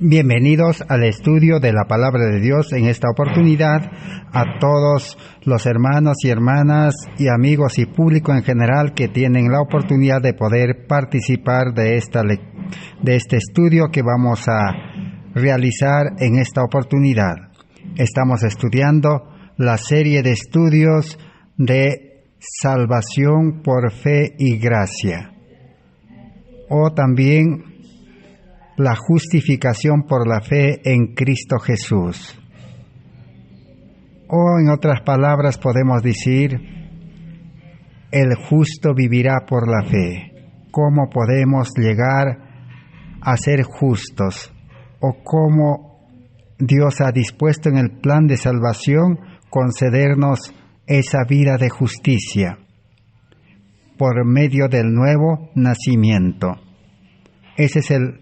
Bienvenidos al estudio de la Palabra de Dios. En esta oportunidad, a todos los hermanos y hermanas y amigos y público en general que tienen la oportunidad de poder participar de este estudio que vamos a realizar en esta oportunidad. Estamos estudiando la serie de estudios de salvación por fe y gracia, o también la justificación por la fe en Cristo Jesús. O en otras palabras podemos decir, el justo vivirá por la fe. ¿Cómo podemos llegar a ser justos? O cómo Dios ha dispuesto en el plan de salvación concedernos esa vida de justicia por medio del nuevo nacimiento. Ese es el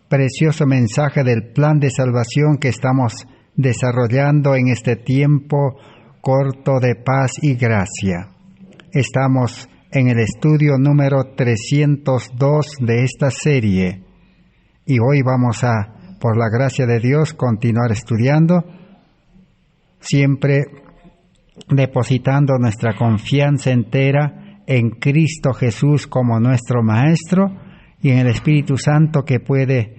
precioso mensaje del plan de salvación que estamos desarrollando en este tiempo corto de paz y gracia. Estamos en el estudio número 302 de esta serie y hoy vamos a, por la gracia de Dios, continuar estudiando, siempre depositando nuestra confianza entera en Cristo Jesús como nuestro Maestro y en el Espíritu Santo que puede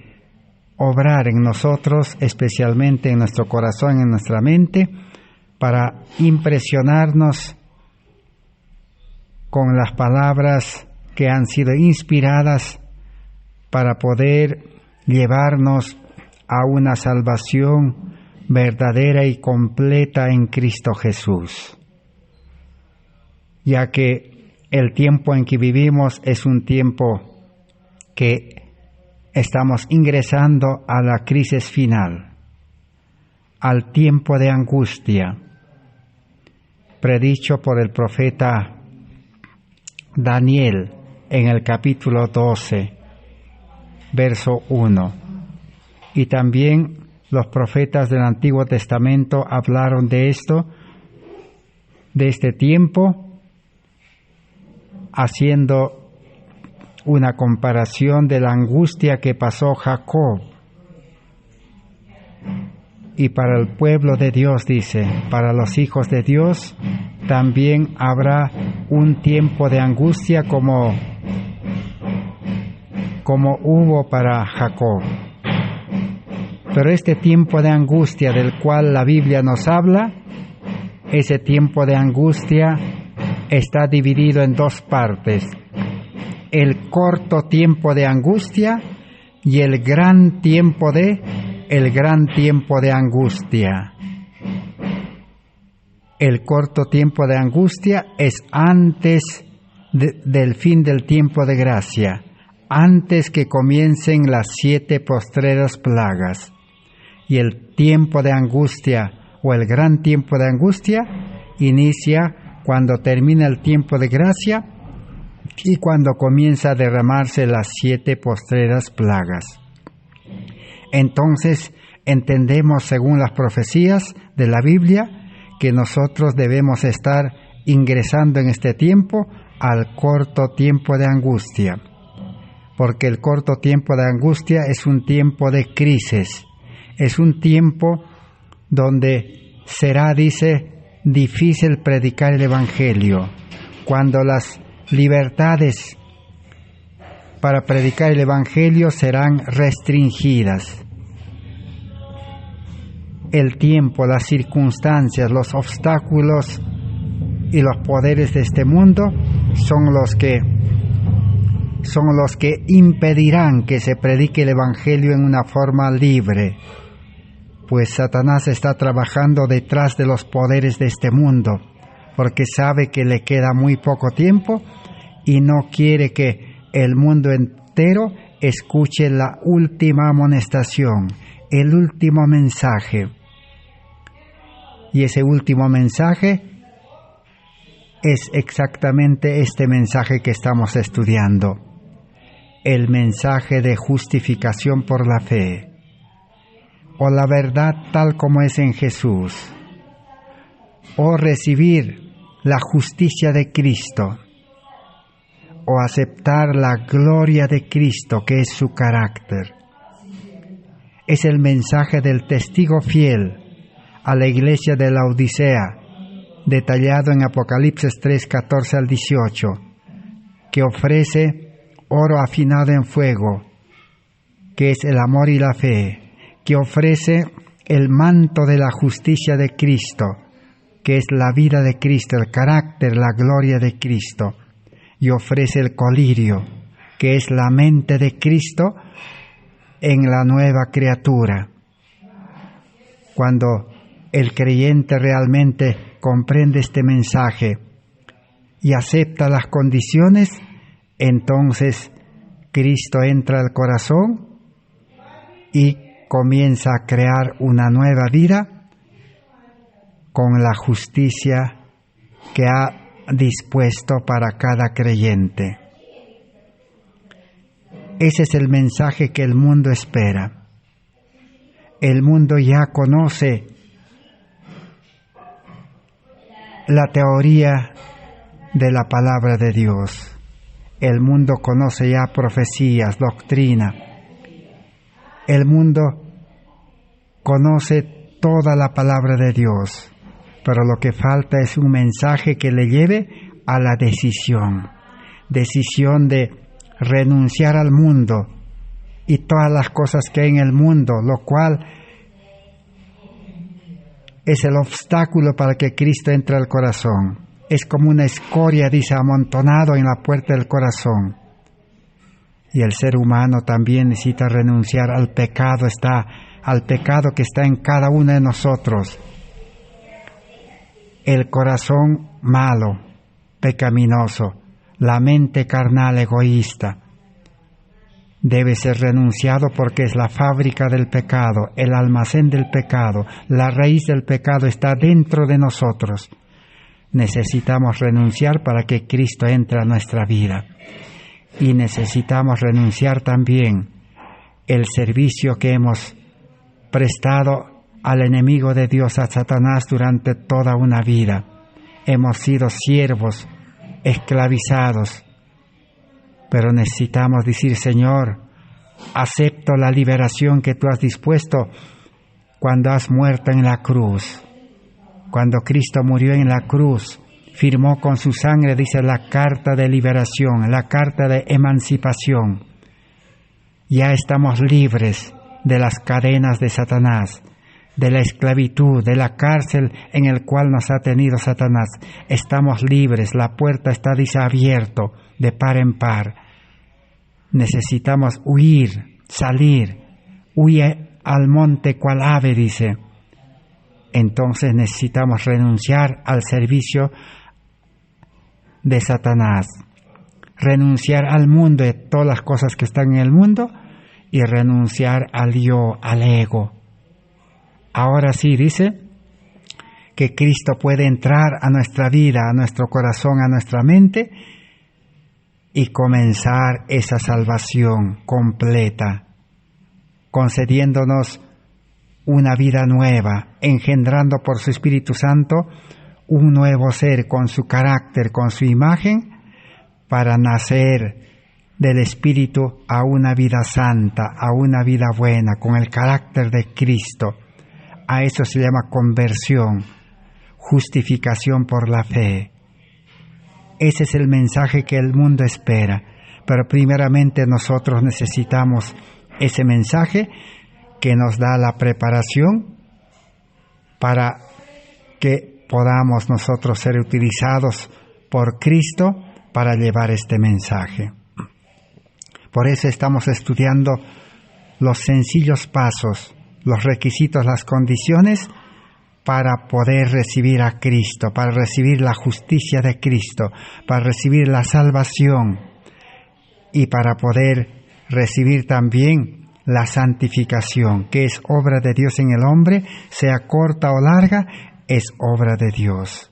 obrar en nosotros, especialmente en nuestro corazón, en nuestra mente, para impresionarnos con las palabras que han sido inspiradas para poder llevarnos a una salvación verdadera y completa en Cristo Jesús. Ya que el tiempo en que vivimos es un tiempo que estamos ingresando a la crisis final, al tiempo de angustia, predicho por el profeta Daniel en el capítulo 12, verso 1. Y también los profetas del Antiguo Testamento hablaron de esto, de este tiempo, haciendo una comparación de la angustia que pasó Jacob. Y para el pueblo de Dios, dice, para los hijos de Dios, también habrá un tiempo de angustia como hubo para Jacob. Pero este tiempo de angustia del cual la Biblia nos habla, ese tiempo de angustia está dividido en dos partes: el corto tiempo de angustia y el gran tiempo de angustia. El corto tiempo de angustia es antes del fin del tiempo de gracia, antes que comiencen las 7 postreras plagas. Y el tiempo de angustia o el gran tiempo de angustia inicia cuando termina el tiempo de gracia y cuando comienza a derramarse las 7 postreras plagas. Entonces entendemos, según las profecías de la Biblia, que nosotros debemos estar ingresando en este tiempo al corto tiempo de angustia, porque el corto tiempo de angustia es un tiempo de crisis, es un tiempo donde será, dice, difícil predicar el Evangelio, cuando las libertades para predicar el Evangelio serán restringidas. El tiempo, las circunstancias, los obstáculos y los poderes de este mundo son los que impedirán que se predique el Evangelio en una forma libre, pues Satanás está trabajando detrás de los poderes de este mundo, porque sabe que le queda muy poco tiempo y no quiere que el mundo entero escuche la última amonestación, el último mensaje. Y ese último mensaje es exactamente este mensaje que estamos estudiando, el mensaje de justificación por la fe, o la verdad tal como es en Jesús, o recibir la justicia de Cristo, o aceptar la gloria de Cristo, que es su carácter. Es el mensaje del testigo fiel a la iglesia de la Odisea, detallado en Apocalipsis 3, 14 al 18, que ofrece oro afinado en fuego, que es el amor y la fe, que ofrece el manto de la justicia de Cristo, que es la vida de Cristo, el carácter, la gloria de Cristo, y ofrece el colirio, que es la mente de Cristo en la nueva criatura. Cuando el creyente realmente comprende este mensaje y acepta las condiciones, entonces Cristo entra al corazón y comienza a crear una nueva vida con la justicia que ha dispuesto para cada creyente. Ese es el mensaje que el mundo espera. El mundo ya conoce la teoría de la palabra de Dios. El mundo conoce ya profecías, doctrina. El mundo conoce toda la palabra de Dios, pero lo que falta es un mensaje que le lleve a la decisión de renunciar al mundo y todas las cosas que hay en el mundo, lo cual es el obstáculo para que Cristo entre al corazón. Es como una escoria, dice, amontonado en la puerta del corazón. Y el ser humano también necesita renunciar al pecado que está en cada uno de nosotros. El corazón malo, pecaminoso, la mente carnal egoísta, debe ser renunciado porque es la fábrica del pecado, el almacén del pecado, la raíz del pecado está dentro de nosotros. Necesitamos renunciar para que Cristo entre a nuestra vida. Y necesitamos renunciar también el servicio que hemos prestado al enemigo de Dios, a Satanás, durante toda una vida. Hemos sido siervos, esclavizados, pero necesitamos decir: Señor, acepto la liberación que tú has dispuesto cuando has muerto en la cruz. Cuando Cristo murió en la cruz, firmó con su sangre, dice, la carta de liberación, la carta de emancipación. Ya estamos libres de las cadenas de Satanás, de la esclavitud, de la cárcel en el cual nos ha tenido Satanás. Estamos libres, la puerta está, dice, abierto de par en par. Necesitamos huir, salir, huye al monte cual ave, dice. Entonces necesitamos renunciar al servicio de Satanás, renunciar al mundo, de todas las cosas que están en el mundo, y renunciar al yo, al ego. Ahora sí, dice que Cristo puede entrar a nuestra vida, a nuestro corazón, a nuestra mente, y comenzar esa salvación completa, concediéndonos una vida nueva, engendrando por su Espíritu Santo un nuevo ser con su carácter, con su imagen, para nacer del Espíritu a una vida santa, a una vida buena, con el carácter de Cristo. A eso se llama conversión, justificación por la fe. Ese es el mensaje que el mundo espera, pero primeramente nosotros necesitamos ese mensaje que nos da la preparación para que podamos nosotros ser utilizados por Cristo para llevar este mensaje. Por eso estamos estudiando los sencillos pasos, los requisitos, las condiciones para poder recibir a Cristo, para recibir la justicia de Cristo, para recibir la salvación y para poder recibir también la santificación, que es obra de Dios en el hombre, sea corta o larga, es obra de Dios.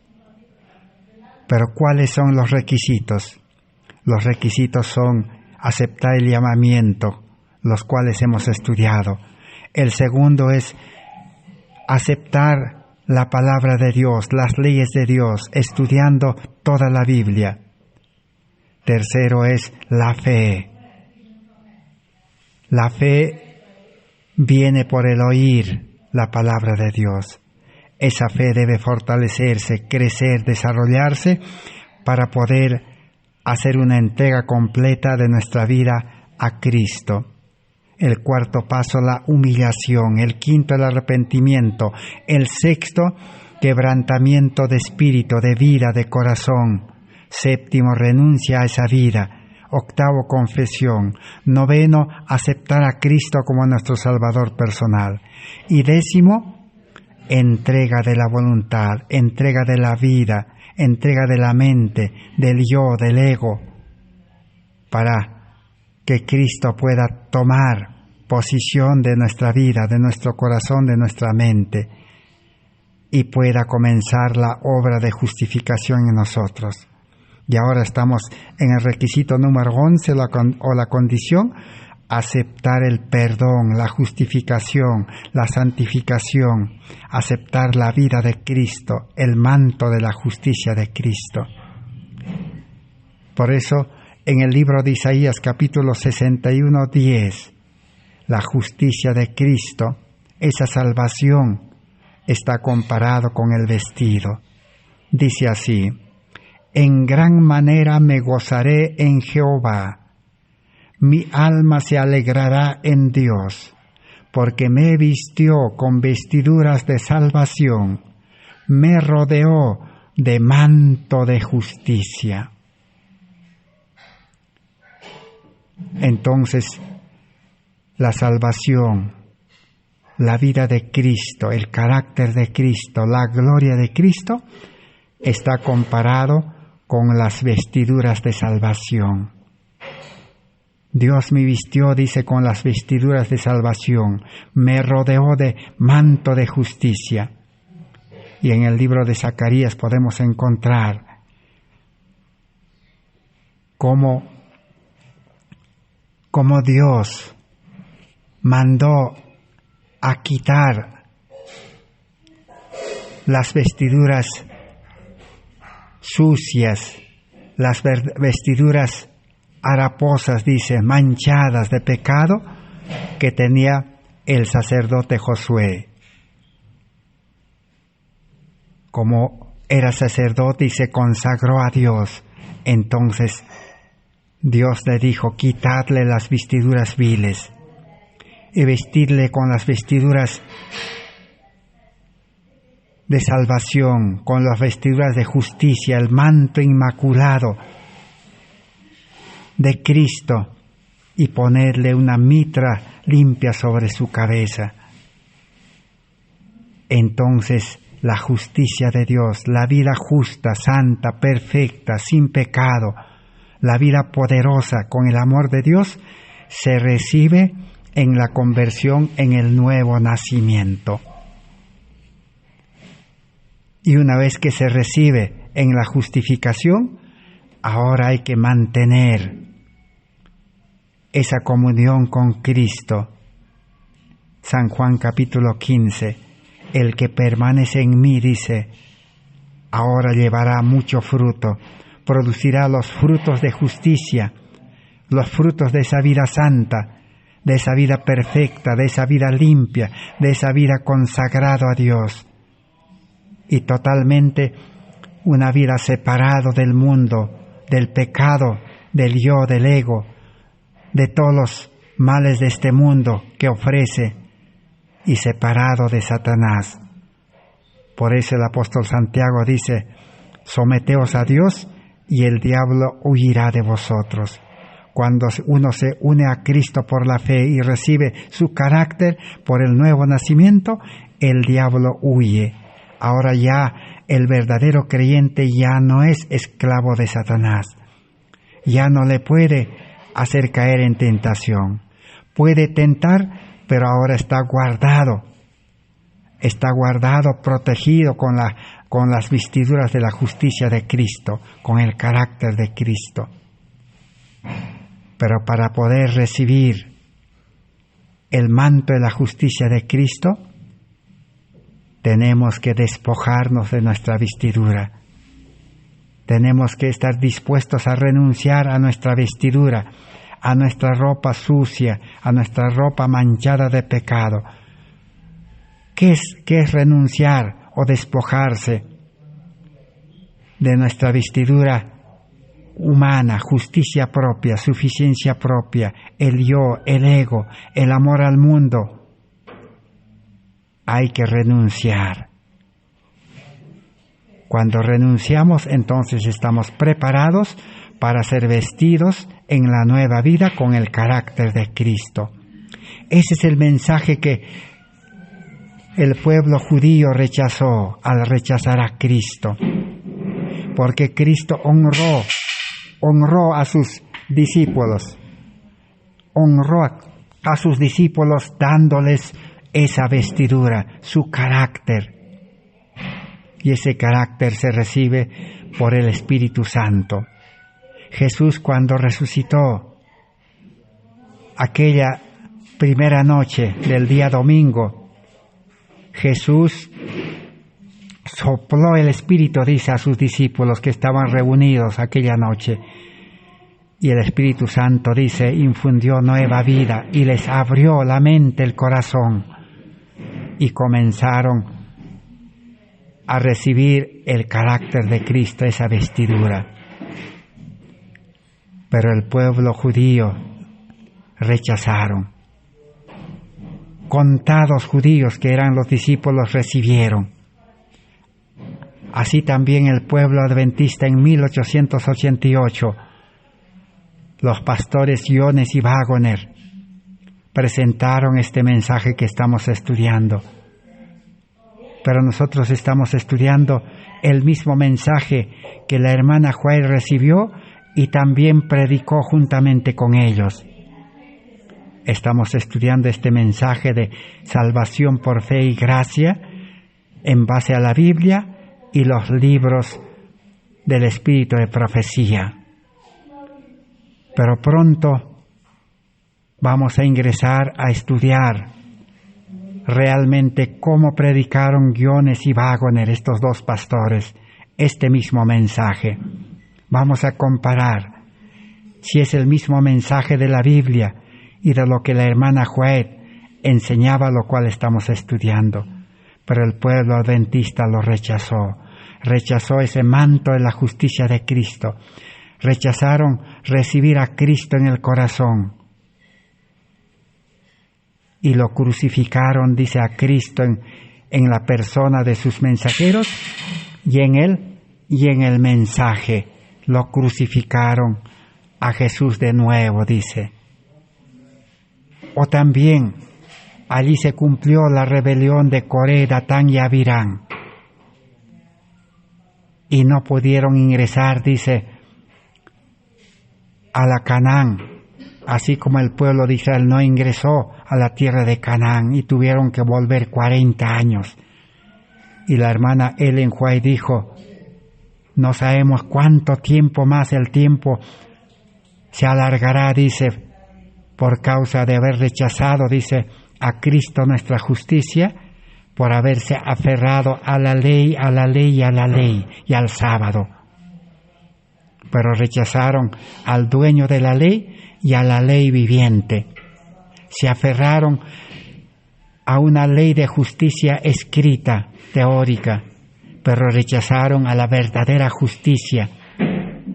Pero ¿cuáles son los requisitos? Los requisitos son aceptar el llamamiento, los cuales hemos estudiado. El segundo es aceptar la palabra de Dios, las leyes de Dios, estudiando toda la Biblia. Tercero es la fe. La fe viene por el oír la palabra de Dios. Esa fe debe fortalecerse, crecer, desarrollarse para poder hacer una entrega completa de nuestra vida a Cristo. El cuarto paso, la humillación. El quinto, el arrepentimiento. El sexto, quebrantamiento de espíritu, de vida, de corazón. Séptimo, renuncia a esa vida. Octavo, confesión. Noveno, aceptar a Cristo como nuestro Salvador personal. Y décimo, entrega de la voluntad, entrega de la vida, entrega de la mente, del yo, del ego, para que Cristo pueda tomar posición de nuestra vida, de nuestro corazón, de nuestra mente, y pueda comenzar la obra de justificación en nosotros. Y ahora estamos en el requisito número 11, la condición, aceptar el perdón, la justificación, la santificación, aceptar la vida de Cristo, el manto de la justicia de Cristo. Por eso, en el libro de Isaías, capítulo 61, 10, la justicia de Cristo, esa salvación, está comparado con el vestido. Dice así: en gran manera me gozaré en Jehová, mi alma se alegrará en Dios, porque me vistió con vestiduras de salvación, me rodeó de manto de justicia. Entonces, la salvación, la vida de Cristo, el carácter de Cristo, la gloria de Cristo, está comparado con las vestiduras de salvación. Dios me vistió, dice, con las vestiduras de salvación, me rodeó de manto de justicia. Y en el libro de Zacarías podemos encontrar cómo Dios mandó a quitar las vestiduras sucias, las vestiduras haraposas, dice, manchadas de pecado, que tenía el sacerdote Josué. Como era sacerdote y se consagró a Dios, entonces Dios le dijo: quitadle las vestiduras viles y vestirle con las vestiduras de salvación, con las vestiduras de justicia, el manto inmaculado de Cristo, y ponerle una mitra limpia sobre su cabeza. Entonces la justicia de Dios, la vida justa, santa, perfecta, sin pecado, la vida poderosa con el amor de Dios, se recibe en la conversión, en el nuevo nacimiento. Y una vez que se recibe en la justificación, ahora hay que mantener esa comunión con Cristo. San Juan capítulo 15, el que permanece en mí, dice, ahora llevará mucho fruto, producirá los frutos de justicia, los frutos de esa vida santa, de esa vida perfecta, de esa vida limpia, de esa vida consagrada a Dios, y totalmente una vida separado del mundo, del pecado, del yo, del ego, de todos los males de este mundo que ofrece, y separado de Satanás. Por eso el apóstol Santiago dice: someteos a Dios y el diablo huirá de vosotros. Cuando uno se une a Cristo por la fe y recibe su carácter por el nuevo nacimiento, el diablo huye. Ahora ya el verdadero creyente ya no es esclavo de Satanás. Ya no le puede hacer caer en tentación. Puede tentar, pero ahora está guardado, protegido con las vestiduras de la justicia de Cristo, con el carácter de Cristo. Pero para poder recibir el manto de la justicia de Cristo, tenemos que despojarnos de nuestra vestidura. Tenemos que estar dispuestos a renunciar a nuestra vestidura, a nuestra ropa sucia, a nuestra ropa manchada de pecado. ¿Qué es renunciar o despojarse de nuestra vestidura humana, justicia propia, suficiencia propia, el yo, el ego, el amor al mundo? Hay que renunciar. Cuando renunciamos, entonces estamos preparados para ser vestidos en la nueva vida con el carácter de Cristo. Ese es el mensaje que el pueblo judío rechazó al rechazar a Cristo, porque Cristo honró a sus discípulos, dándoles esa vestidura, su carácter. Y ese carácter se recibe por el Espíritu Santo. Jesús, cuando resucitó aquella primera noche del día domingo, Jesús sopló el Espíritu, dice, a sus discípulos que estaban reunidos aquella noche. Y el Espíritu Santo, dice, infundió nueva vida y les abrió la mente, el corazón. Y comenzaron a recibir el carácter de Cristo, esa vestidura. Pero el pueblo judío rechazaron. Contados judíos que eran los discípulos recibieron. Así también el pueblo adventista en 1888, los pastores Jones y Waggoner presentaron este mensaje que estamos estudiando. Pero nosotros estamos estudiando el mismo mensaje que la hermana White recibió y también predicó juntamente con ellos. Estamos estudiando este mensaje de salvación por fe y gracia en base a la Biblia y los libros del Espíritu de profecía. Pero pronto vamos a ingresar a estudiar realmente cómo predicaron Jones y Waggoner, estos dos pastores, este mismo mensaje. Vamos a comparar si es el mismo mensaje de la Biblia y de lo que la hermana White enseñaba, lo cual estamos estudiando. Pero el pueblo adventista lo rechazó ese manto de la justicia de Cristo. Rechazaron recibir a Cristo en el corazón. Y lo crucificaron, dice, a Cristo en la persona de sus mensajeros y en el mensaje. Lo crucificaron a Jesús de nuevo, dice. O también allí se cumplió la rebelión de Coré, Datán y Abirán. Y no pudieron ingresar, dice, a la Canaán, así como el pueblo de Israel no ingresó a la tierra de Canaán y tuvieron que volver 40 años. Y la hermana Ellen White dijo, no sabemos cuánto tiempo más, el tiempo se alargará, dice, por causa de haber rechazado, dice, a Cristo nuestra justicia, por haberse aferrado a la ley y al sábado. Pero rechazaron al dueño de la ley y a la ley viviente. Se aferraron a una ley de justicia escrita, teórica, pero rechazaron a la verdadera justicia,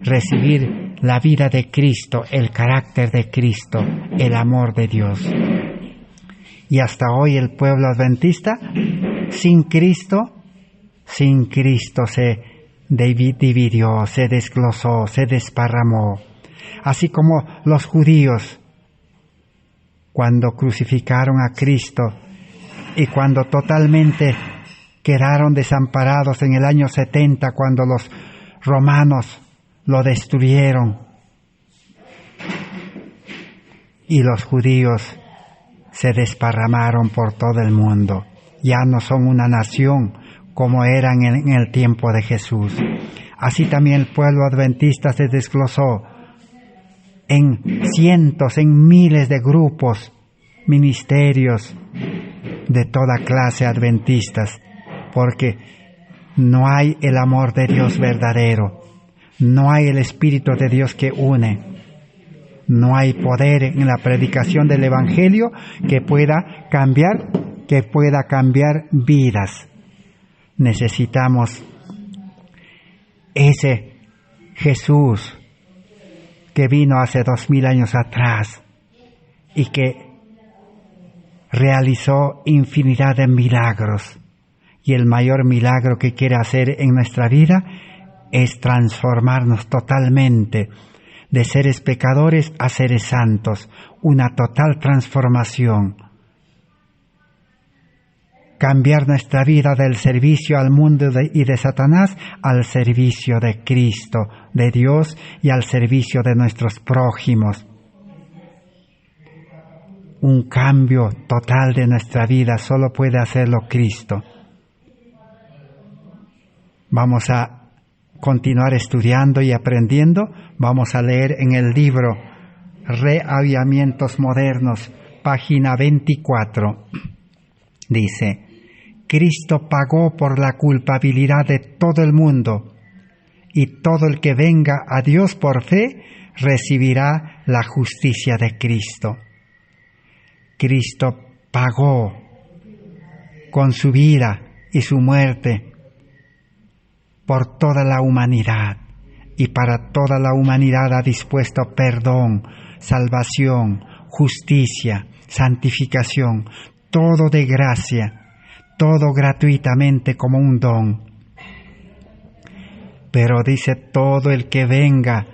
recibir la vida de Cristo, el carácter de Cristo, el amor de Dios. Y hasta hoy el pueblo adventista, sin Cristo se dividió, se desglosó, se desparramó. Así como los judíos, cuando crucificaron a Cristo y cuando totalmente quedaron desamparados en el año 70, cuando los romanos lo destruyeron, y los judíos se desparramaron por todo el mundo. Ya no son una nación como eran en el tiempo de Jesús. Así también el pueblo adventista se desglosó en cientos, en miles de grupos, ministerios de toda clase adventistas, porque no hay el amor de Dios verdadero, no hay el Espíritu de Dios que une, No hay poder en la predicación del Evangelio que pueda cambiar vidas. Necesitamos ese Jesús que vino hace 2000 años atrás y que realizó infinidad de milagros. Y el mayor milagro que quiere hacer en nuestra vida es transformarnos totalmente de seres pecadores a seres santos, una total transformación. Cambiar nuestra vida del servicio al mundo y de Satanás al servicio de Cristo, de Dios y al servicio de nuestros prójimos. Un cambio total de nuestra vida solo puede hacerlo Cristo. Vamos a continuar estudiando y aprendiendo. Vamos a leer en el libro Reavivamientos Modernos, página 24. Dice: Cristo pagó por la culpabilidad de todo el mundo, y todo el que venga a Dios por fe recibirá la justicia de Cristo. Cristo pagó con su vida y su muerte por toda la humanidad, y para toda la humanidad ha dispuesto perdón, salvación, justicia, santificación, todo de gracia, todo gratuitamente como un don. Pero dice, todo el que venga,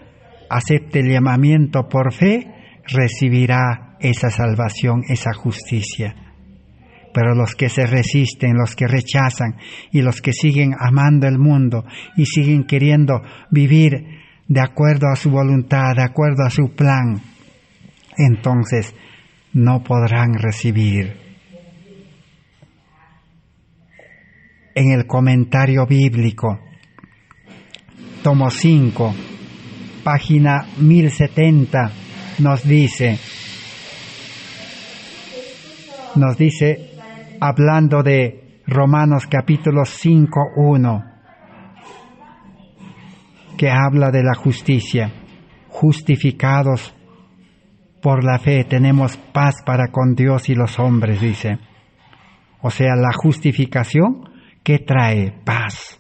acepte el llamamiento por fe, recibirá esa salvación, esa justicia. Pero los que se resisten, los que rechazan y los que siguen amando el mundo y siguen queriendo vivir de acuerdo a su voluntad, de acuerdo a su plan, entonces no podrán recibir. En el comentario bíblico, tomo 5, página 1070, nos dice, hablando de Romanos capítulo 5:1, que habla de la justicia. Justificados por la fe tenemos paz para con Dios y los hombres, dice. O sea, la justificación, ¿qué trae? Paz.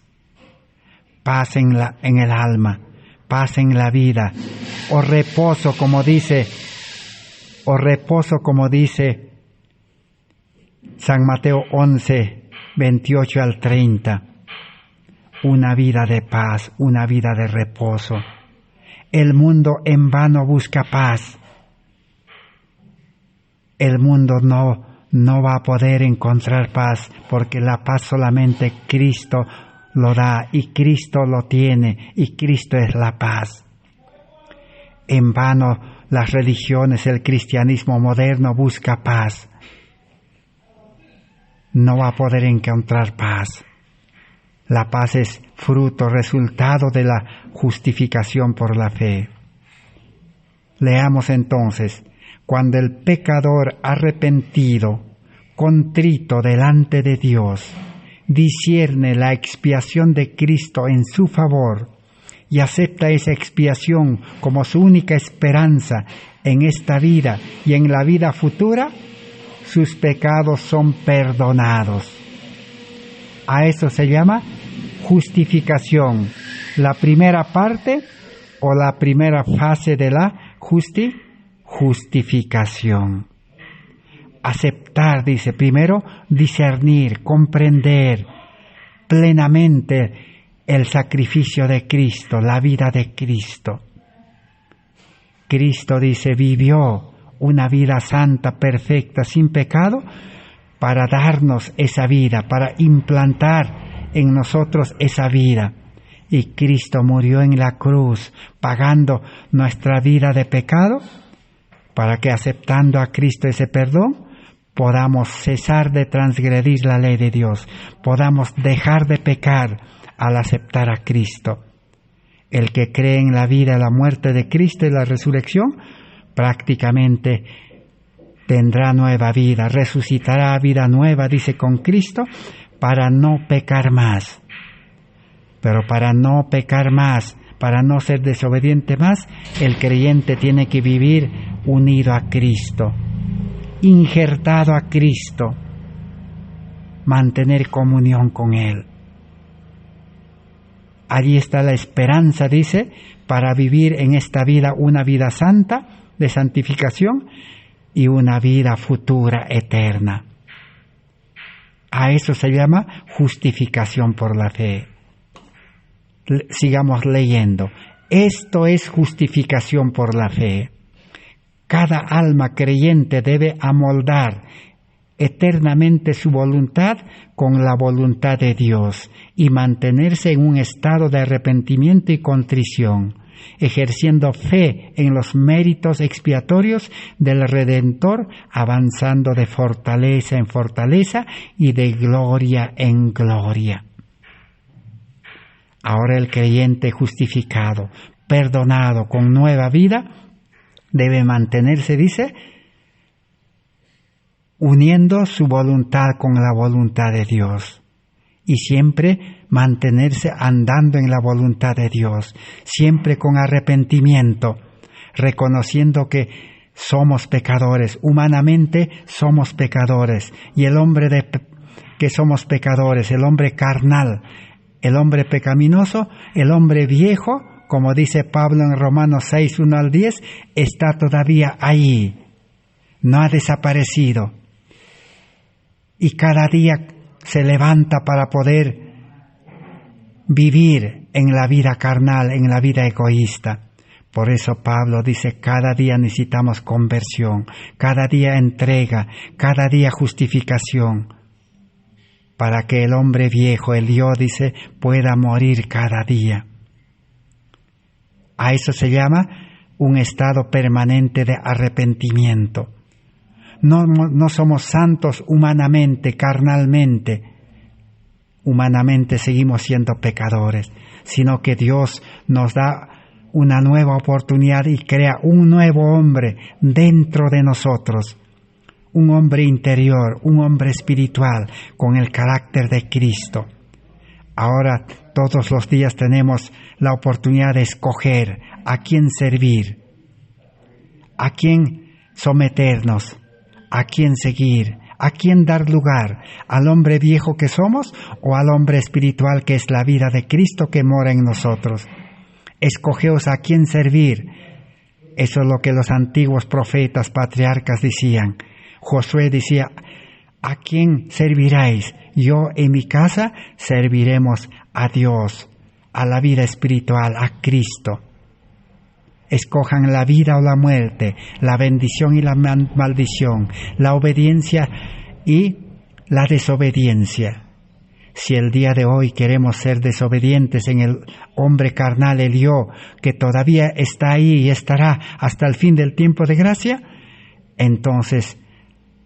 Paz en el alma, paz en la vida, o reposo como dice San Mateo 11, 28 al 30. Una vida de paz, una vida de reposo. El mundo en vano busca paz. El mundo no va a poder encontrar paz, porque la paz solamente Cristo lo da, y Cristo lo tiene, y Cristo es la paz. En vano las religiones, el cristianismo moderno busca paz. No va a poder encontrar paz. La paz es fruto, resultado de la justificación por la fe. Leamos entonces: cuando el pecador arrepentido, contrito delante de Dios, discierne la expiación de Cristo en su favor y acepta esa expiación como su única esperanza en esta vida y en la vida futura, sus pecados son perdonados. A eso se llama justificación. La primera parte o la primera fase de la justificación. Aceptar, dice, primero discernir, comprender plenamente el sacrificio de Cristo, la vida de Cristo. Cristo, dice, vivió una vida santa, perfecta, sin pecado, para darnos esa vida, para implantar en nosotros esa vida. Y Cristo murió en la cruz, pagando nuestra vida de pecado, para que aceptando a Cristo ese perdón, podamos cesar de transgredir la ley de Dios, podamos dejar de pecar al aceptar a Cristo. El que cree en la vida y la muerte de Cristo y la resurrección, prácticamente tendrá nueva vida, resucitará a vida nueva, dice, con Cristo, para no pecar más. Pero para no pecar más, Para no ser desobediente más, el creyente tiene que vivir unido a Cristo, injertado a Cristo, mantener comunión con Él. Allí está la esperanza, dice, para vivir en esta vida una vida santa, de santificación, y una vida futura, eterna. A eso se llama justificación por la fe. Sigamos leyendo. Esto es justificación por la fe. Cada alma creyente debe amoldar eternamente su voluntad con la voluntad de Dios y mantenerse en un estado de arrepentimiento y contrición, ejerciendo fe en los méritos expiatorios del Redentor, avanzando de fortaleza en fortaleza y de gloria en gloria. Ahora el creyente justificado, perdonado con nueva vida, debe mantenerse, dice, uniendo su voluntad con la voluntad de Dios y siempre mantenerse andando en la voluntad de Dios, siempre con arrepentimiento, reconociendo que somos pecadores, humanamente somos pecadores, y el hombre que somos pecadores, el hombre carnal, el hombre pecaminoso, el hombre viejo, como dice Pablo en Romanos 6, 1 al 10, está todavía ahí, no ha desaparecido. Y cada día se levanta para poder vivir en la vida carnal, en la vida egoísta. Por eso Pablo dice, cada día necesitamos conversión, cada día entrega, cada día justificación, para que el hombre viejo, el yo, dice, pueda morir cada día. A eso se llama un estado permanente de arrepentimiento. No somos santos humanamente, carnalmente. Humanamente seguimos siendo pecadores, sino que Dios nos da una nueva oportunidad y crea un nuevo hombre dentro de nosotros. Un hombre interior, un hombre espiritual, con el carácter de Cristo. Ahora todos los días tenemos la oportunidad de escoger a quién servir, a quién someternos, a quién seguir, a quién dar lugar, al hombre viejo que somos o al hombre espiritual que es la vida de Cristo que mora en nosotros. Escogeos a quién servir. Eso es lo que los antiguos profetas, patriarcas decían. Josué decía, ¿a quién serviráis? Yo en mi casa serviremos a Dios, a la vida espiritual, a Cristo. Escojan la vida o la muerte, la bendición y la maldición, la obediencia y la desobediencia. Si el día de hoy queremos ser desobedientes en el hombre carnal, el yo, que todavía está ahí y estará hasta el fin del tiempo de gracia, entonces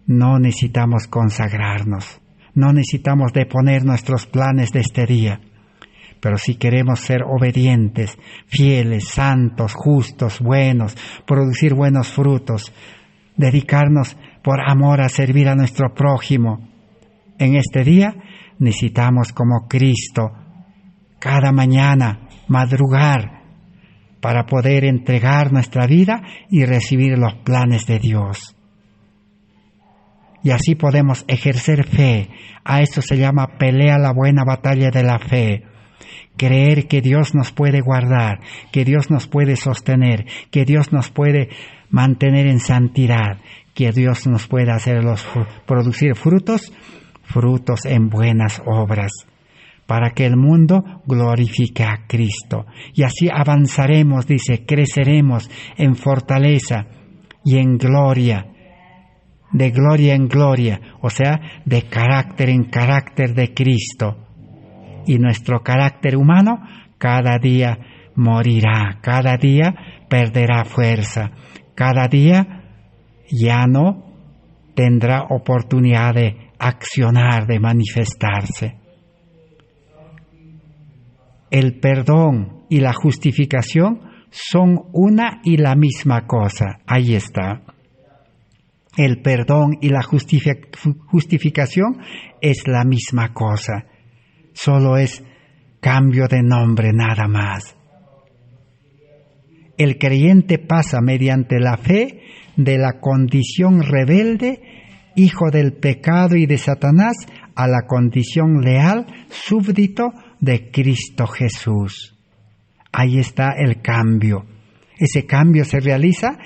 no necesitamos consagrarnos, no necesitamos deponer nuestros planes de este día. Pero si queremos ser obedientes, fieles, santos, justos, buenos, producir buenos frutos, dedicarnos por amor a servir a nuestro prójimo, en este día necesitamos como Cristo cada mañana madrugar para poder entregar nuestra vida y recibir los planes de Dios. Y así podemos ejercer fe. A esto se llama pelea la buena batalla de la fe. Creer que Dios nos puede guardar, que Dios nos puede sostener, que Dios nos puede mantener en santidad, que Dios nos puede producir frutos en buenas obras, para que el mundo glorifique a Cristo. Y así avanzaremos, dice, creceremos en fortaleza y en gloria, de gloria en gloria, o sea, de carácter en carácter de Cristo. Y nuestro carácter humano cada día morirá, cada día perderá fuerza, cada día ya no tendrá oportunidad de accionar, de manifestarse. El perdón y la justificación son una y la misma cosa. Ahí está. El perdón y la justificación es la misma cosa. Solo es cambio de nombre, nada más. El creyente pasa mediante la fe de la condición rebelde, hijo del pecado y de Satanás, a la condición leal, súbdito de Cristo Jesús. Ahí está el cambio. Ese cambio se realiza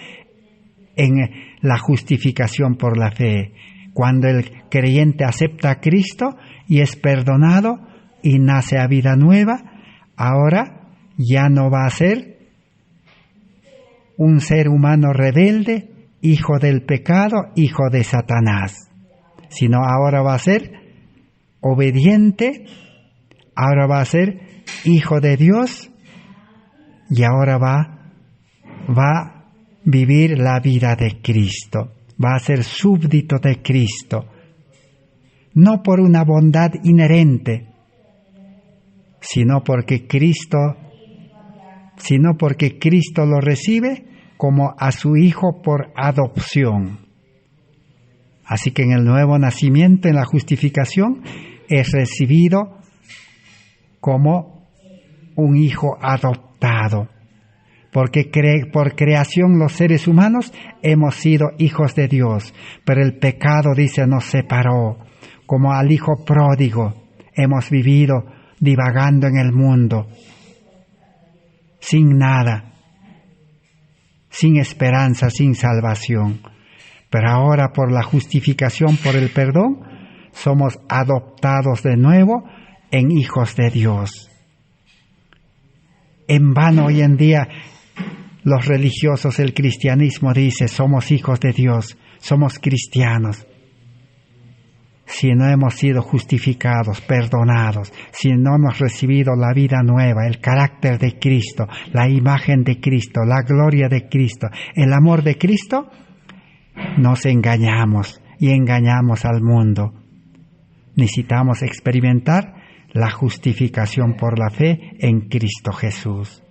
en la justificación por la fe. Cuando el creyente acepta a Cristo y es perdonado y nace a vida nueva, ahora ya no va a ser un ser humano rebelde, hijo del pecado, hijo de Satanás, sino ahora va a ser obediente, ahora va a ser hijo de Dios y ahora va a vivir la vida de Cristo, va a ser súbdito de Cristo, no por una bondad inherente, sino porque Cristo lo recibe como a su hijo por adopción. Así que en el nuevo nacimiento, en la justificación, es recibido como un hijo adoptado. Porque por creación los seres humanos hemos sido hijos de Dios, pero el pecado, dice, nos separó. Como al hijo pródigo hemos vivido divagando en el mundo, sin nada, sin esperanza, sin salvación. Pero ahora por la justificación, por el perdón, somos adoptados de nuevo en hijos de Dios. En vano hoy en día los religiosos, el cristianismo dice, somos hijos de Dios, somos cristianos. Si no hemos sido justificados, perdonados, si no hemos recibido la vida nueva, el carácter de Cristo, la imagen de Cristo, la gloria de Cristo, el amor de Cristo, nos engañamos y engañamos al mundo. Necesitamos experimentar la justificación por la fe en Cristo Jesús.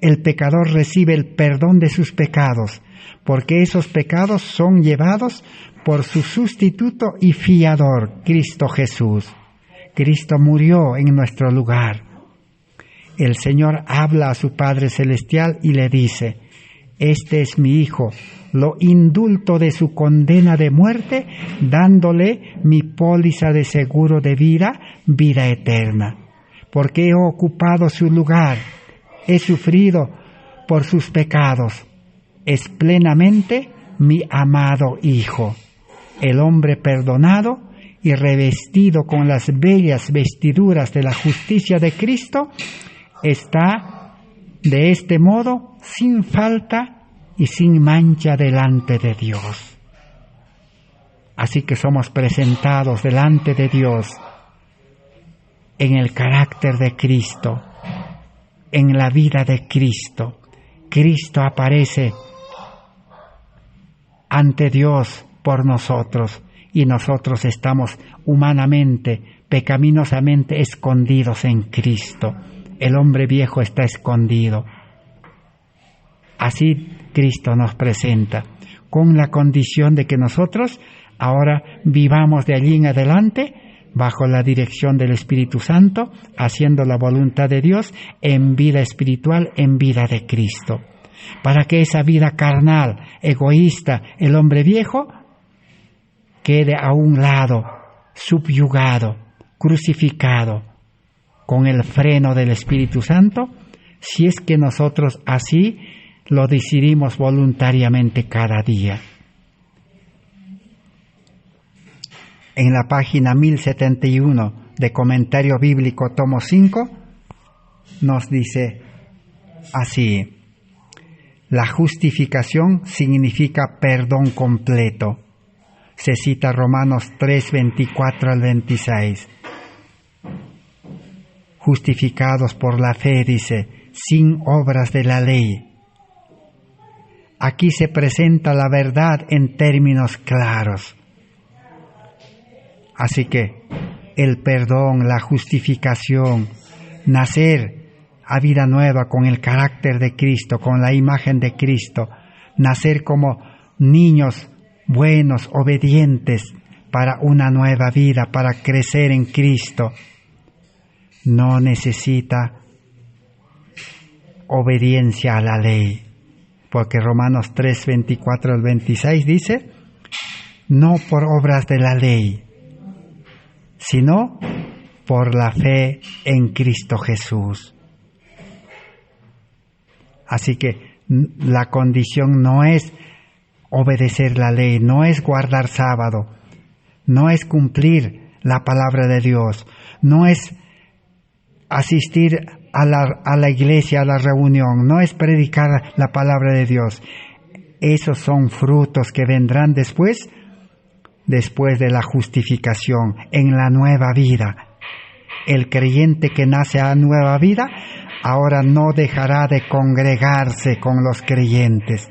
El pecador recibe el perdón de sus pecados, porque esos pecados son llevados por su sustituto y fiador, Cristo Jesús. Cristo murió en nuestro lugar. El Señor habla a su Padre Celestial y le dice, este es mi Hijo, lo indulto de su condena de muerte, dándole mi póliza de seguro de vida, vida eterna. Porque he ocupado su lugar, he sufrido por sus pecados. Es plenamente mi amado Hijo. El hombre perdonado y revestido con las bellas vestiduras de la justicia de Cristo está de este modo sin falta y sin mancha delante de Dios. Así que somos presentados delante de Dios en el carácter de Cristo, en la vida de Cristo. Cristo aparece ante Dios por nosotros y nosotros estamos humanamente, pecaminosamente escondidos en Cristo. El hombre viejo está escondido. Así Cristo nos presenta, con la condición de que nosotros ahora vivamos de allí en adelante bajo la dirección del Espíritu Santo, haciendo la voluntad de Dios en vida espiritual, en vida de Cristo. Para que esa vida carnal, egoísta, el hombre viejo, quede a un lado, subyugado, crucificado, con el freno del Espíritu Santo, si es que nosotros así lo decidimos voluntariamente cada día. En la página 1071 de Comentario Bíblico, tomo 5, nos dice así: la justificación significa perdón completo. Se cita Romanos 3, 24 al 26. Justificados por la fe, dice, sin obras de la ley. Aquí se presenta la verdad en términos claros. Así que el perdón, la justificación, nacer a vida nueva con el carácter de Cristo, con la imagen de Cristo, nacer como niños buenos, obedientes, para una nueva vida, para crecer en Cristo, no necesita obediencia a la ley. Porque Romanos 3, 24 al 26 dice, no por obras de la ley, sino por la fe en Cristo Jesús. Así que la condición no es obedecer la ley, no es guardar sábado, no es cumplir la palabra de Dios, no es asistir a la iglesia, a la reunión, no es predicar la palabra de Dios. Esos son frutos que vendrán después de la justificación, en la nueva vida. El creyente que nace a nueva vida, ahora no dejará de congregarse con los creyentes.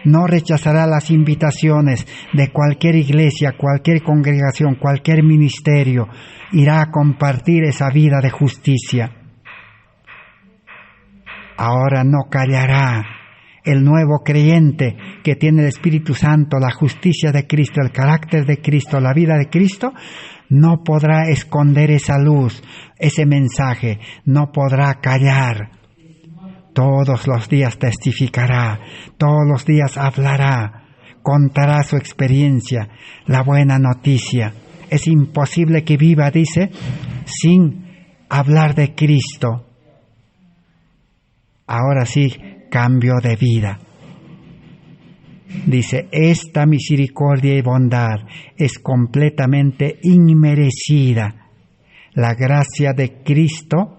No rechazará las invitaciones de cualquier iglesia, cualquier congregación, cualquier ministerio. Irá a compartir esa vida de justicia. Ahora no callará. El nuevo creyente que tiene el Espíritu Santo, la justicia de Cristo, el carácter de Cristo, la vida de Cristo, no podrá esconder esa luz, ese mensaje, no podrá callar. Todos los días testificará, todos los días hablará, contará su experiencia, la buena noticia. Es imposible que viva, dice, sin hablar de Cristo. Ahora sí, cambio de vida. Dice, esta misericordia y bondad es completamente inmerecida. La gracia de Cristo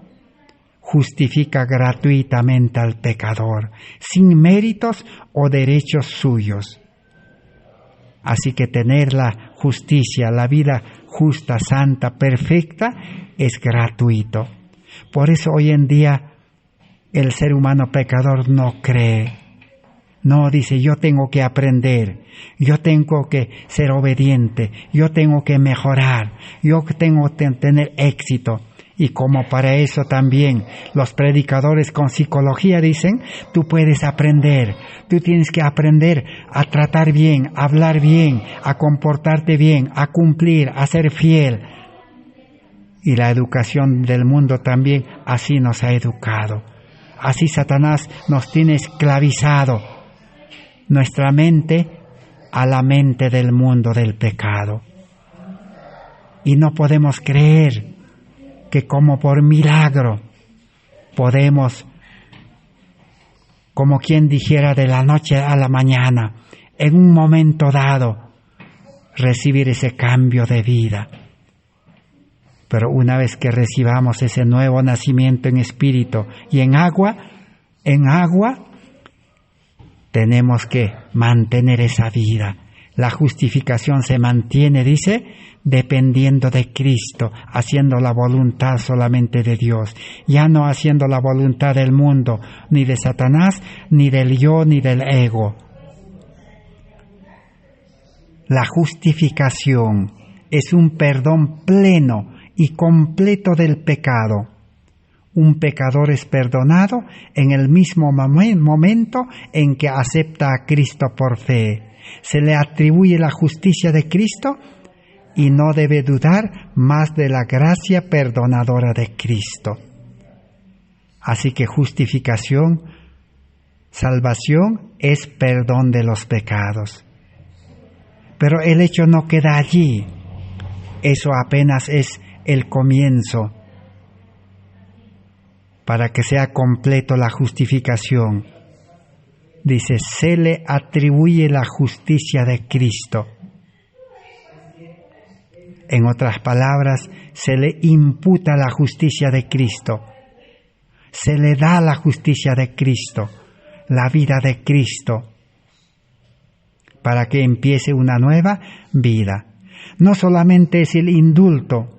justifica gratuitamente al pecador, sin méritos o derechos suyos. Así que tener la justicia, la vida justa, santa, perfecta, es gratuito. Por eso hoy en día el ser humano pecador no cree. No, dice, yo tengo que aprender, yo tengo que ser obediente, yo tengo que mejorar, yo tengo que tener éxito. Y como para eso también los predicadores con psicología dicen, tú puedes aprender, tú tienes que aprender a tratar bien, a hablar bien, a comportarte bien, a cumplir, a ser fiel. Y la educación del mundo también así nos ha educado. Así Satanás nos tiene esclavizado nuestra mente a la mente del mundo del pecado. Y no podemos creer que como por milagro podemos, como quien dijera, de la noche a la mañana, en un momento dado, recibir ese cambio de vida. Pero una vez que recibamos ese nuevo nacimiento en espíritu y en agua, tenemos que mantener esa vida. La justificación se mantiene, dice, dependiendo de Cristo, haciendo la voluntad solamente de Dios, ya no haciendo la voluntad del mundo, ni de Satanás, ni del yo, ni del ego. La justificación es un perdón pleno y completo del pecado. Un pecador es perdonado en el mismo momento en que acepta a Cristo por fe. Se le atribuye la justicia de Cristo y no debe dudar más de la gracia perdonadora de Cristo. Así que justificación, salvación es perdón de los pecados. Pero el hecho no queda allí. Eso apenas es el comienzo. Para que sea completo la justificación, dice, se le atribuye la justicia de Cristo. En otras palabras, se le imputa la justicia de Cristo. Se le da la justicia de Cristo, la vida de Cristo, para que empiece una nueva vida. No solamente es el indulto.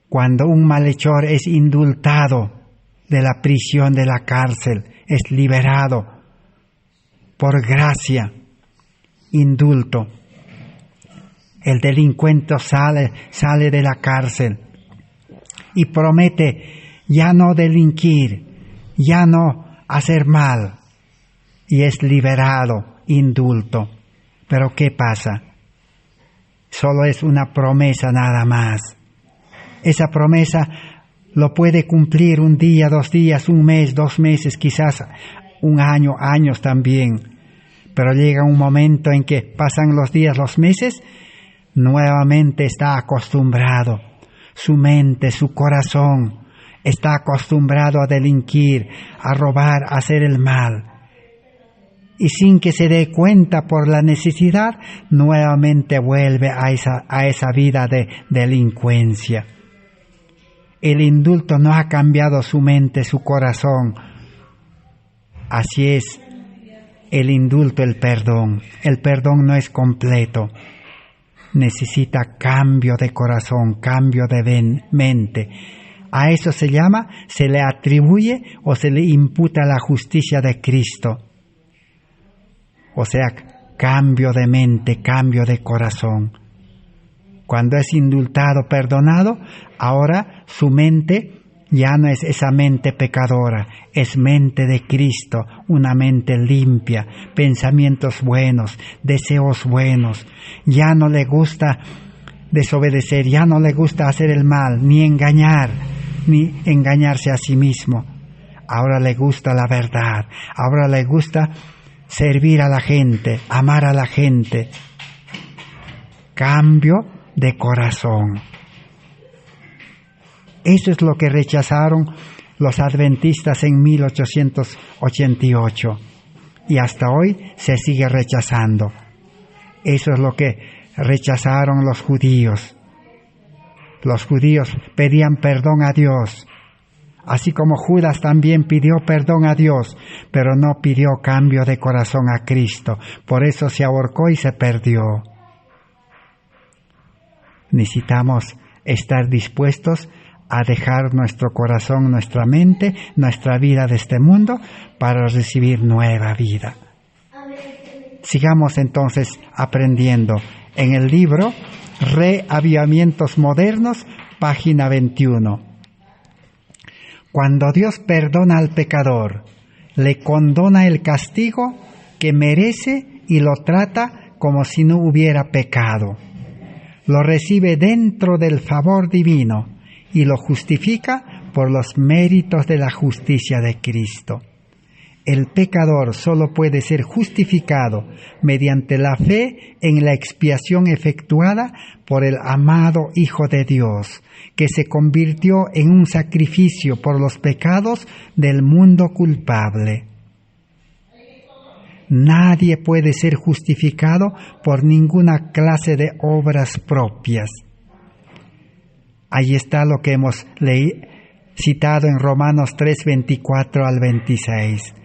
Cuando un malhechor es indultado de la prisión, de la cárcel, es liberado por gracia, indulto. El delincuente sale de la cárcel y promete ya no delinquir, ya no hacer mal, y es liberado, indulto. Pero ¿qué pasa? Solo es una promesa nada más. Esa promesa lo puede cumplir un día, 2 días, 1 mes, 2 meses, quizás 1 año, años también. Pero llega un momento en que pasan los días, los meses, nuevamente está acostumbrado. Su mente, su corazón está acostumbrado a delinquir, a robar, a hacer el mal. Y sin que se dé cuenta por la necesidad, nuevamente vuelve a esa vida de delincuencia. El indulto no ha cambiado su mente, su corazón. Así es el indulto, el perdón. El perdón no es completo. Necesita cambio de corazón, cambio de mente. A eso se le atribuye o se le imputa la justicia de Cristo. O sea, cambio de mente, cambio de corazón. Cuando es indultado, perdonado, ahora su mente ya no es esa mente pecadora, es mente de Cristo, una mente limpia, pensamientos buenos, deseos buenos. Ya no le gusta desobedecer, ya no le gusta hacer el mal, ni engañarse a sí mismo. Ahora le gusta la verdad, ahora le gusta servir a la gente, amar a la gente. Cambio de corazón. Eso es lo que rechazaron los adventistas en 1888 y hasta hoy se sigue rechazando. Eso es lo que rechazaron los judíos. Los judíos pedían perdón a Dios, así como Judas también pidió perdón a Dios, pero no pidió cambio de corazón a Cristo. Por eso se ahorcó y se perdió. Necesitamos estar dispuestos a dejar nuestro corazón, nuestra mente, nuestra vida de este mundo para recibir nueva vida. Sigamos entonces aprendiendo. En el libro Reavivamientos Modernos, página 21. Cuando Dios perdona al pecador, le condona el castigo que merece y lo trata como si no hubiera pecado. Lo recibe dentro del favor divino y lo justifica por los méritos de la justicia de Cristo. El pecador solo puede ser justificado mediante la fe en la expiación efectuada por el amado Hijo de Dios, que se convirtió en un sacrificio por los pecados del mundo culpable. Nadie puede ser justificado por ninguna clase de obras propias. Ahí está lo que hemos citado en Romanos 3, 24 al 26.